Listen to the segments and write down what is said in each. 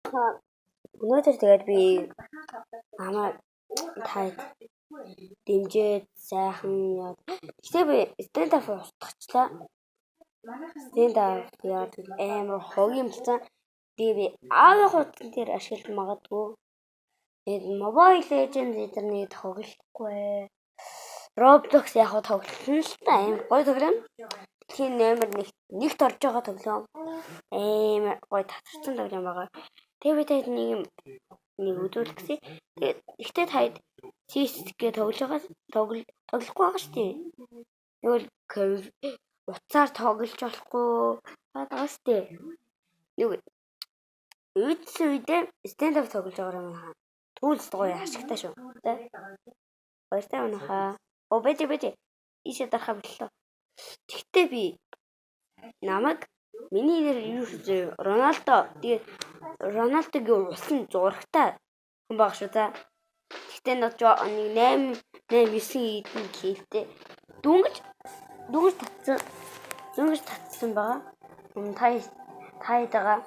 Өнөөдөр тэгээд би намайг таад дэмжээд сайхан яа. Гэтэ би stand up устгачлаа. Stand up яа амар хогийн болсон. Тэгээд би аавын хуудсан дээр ашиглаж магадгүй. Тэгээд Mobile Legends эдэрний тоглохгүй. Roblox яг тоглосон л та амар гоё тоглоом. Тийм амар нэгт орж байгаа тоглоом. Амар гоё татсан тоглоом байгаа. Тэгээд би нэг өдөрт гэсэн. Тэгээд ихтэй таад CS:G тоглохгүй байгаа шүү дээ. Тэгвэл уцаар тоглож болохгүй байгаа шүү дээ. Нэг үедээ stand up тоглож байгаа юм аа. Түүлс гоё ашигтай шүү. Баяртай манайхаа. Бэж. Ийшээ дарахаа боллоо. Тэгтээ би намайг миний нэр юу вэ? Роналдо. Тэгээд Роналдогийн усан зурагтай хүн баг шүү та. Тэгтээ нэг 8 9 идэн хийлтэй. Дүнгэж татсан байгаа. Тайдагаа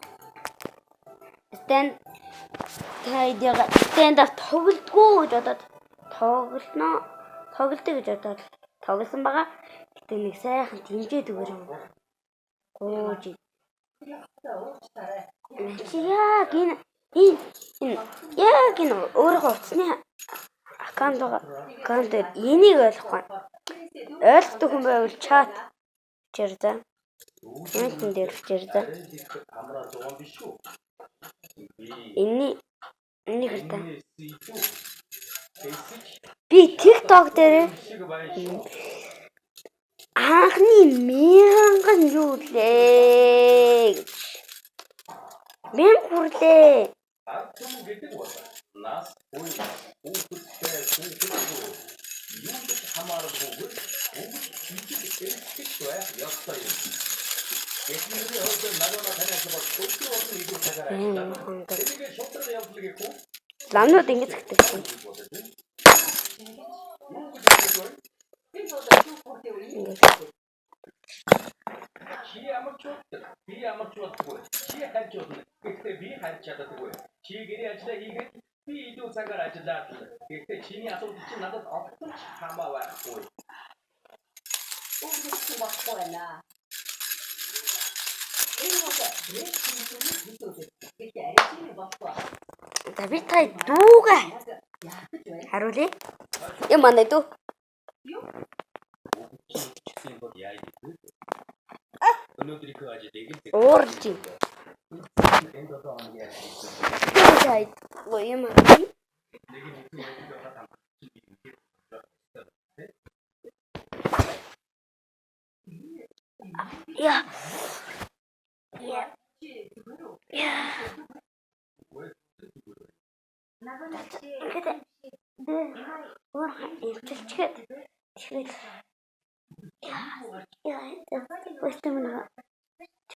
stand up тоглодгоо гэж бодоод тоглолтоо гэж бодоод тоглосон байгаа. Гэтэ нэг сайхан дэмжээд өгөр юм. Гоож. Яг энэ өөрөө утасны аккаунт энийг ойлгохгүй. Ойлгохгүй хүн байвал чат чир за. Комментэн дээр чир за. Энийг хэрэг. Би TikTok дээр анхны 1000 юу лээ. Мен хүрлээ. Ламнууд ингэж хэвтэгсэн. Чи ямар ч бодгүй. Чи хальж болно. Гэхдээ би хальж чаддаггүй. Чи гэрээ ажиллаа хийгээд би илүү цагаар ажиллаад. Гэхдээ чиний асуудал чинь надад огтхон хамаагүй байхгүй. Өөрөөр багхгүй байна. Давид тай дүүгээ харуулъя. Юм манай дүү. Оржи. Тай гоём. Я.